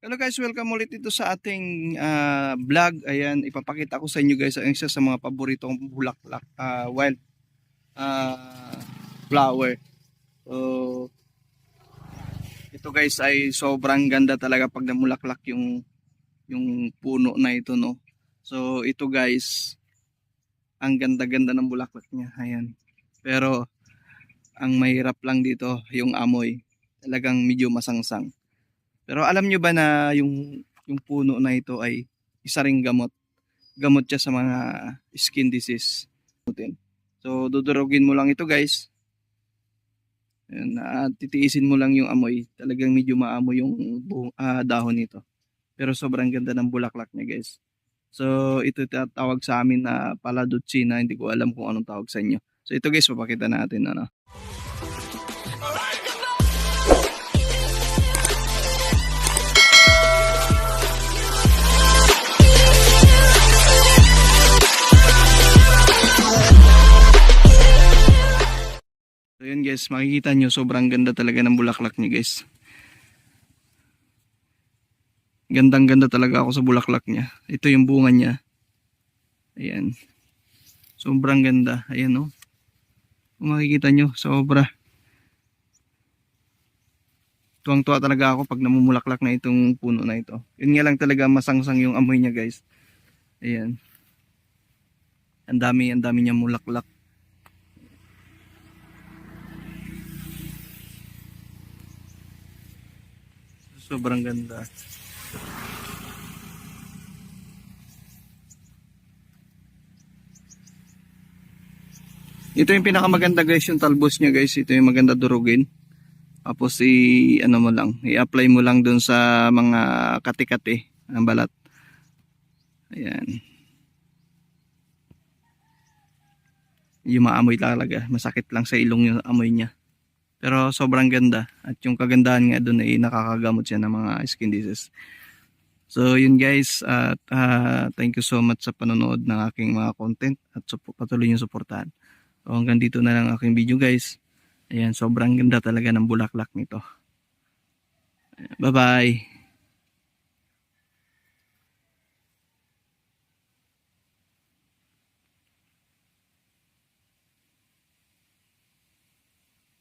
Hello guys, welcome ulit dito sa ating vlog. Ayan, ipapakita ko sa inyo guys ang isa sa mga paboritong bulaklak, wild ah, flower. So, ito guys ay sobrang ganda talaga pag namulaklak yung puno na ito, no. So, ito guys, ang ganda-ganda ng bulaklak niya. Ayan. Pero ang mahirap lang dito yung amoy. Talagang medyo masangsang. Pero alam nyo ba na yung puno na ito ay isa ring gamot. Gamot siya sa mga skin disease. So dudurugin mo lang ito guys. Ayan, at titiisin mo lang yung amoy. Talagang medyo maamoy yung dahon nito. Pero sobrang ganda ng bulaklak niya guys. So ito tawag sa amin na paladutsina. Hindi ko alam kung anong tawag sa inyo. So ito guys, papakita natin ano. So yun guys, makikita nyo sobrang ganda talaga ng bulaklak niya guys. Gandang ganda talaga ako sa bulaklak niya. Ito yung bunga niya. Ayan. Sobrang ganda. Ayan o. Kung makikita nyo, sobra. Tuwang-tuwa talaga ako pag namumulaklak na itong puno na ito. Yun nga lang talaga masangsang yung amoy niya guys. Ayan. Ang dami niya mulaklak. Sobrang ganda. Ito yung pinakamaganda guys, yung talbos niya guys. Ito yung maganda durugin. Tapos ano mo lang, i-apply mo lang dun sa mga kati-kati ng balat. Ayan. Yung maamoy talaga. Masakit lang sa ilong yung amoy niya. Pero sobrang ganda. At yung kagandahan nga dun ay nakakagamot siya ng mga skin disease. So yun guys, at thank you so much sa panonood ng aking mga content at patuloy yung suportahan. So hanggang dito na lang aking video guys. Ayan, sobrang ganda talaga ng bulaklak nito. Bye bye.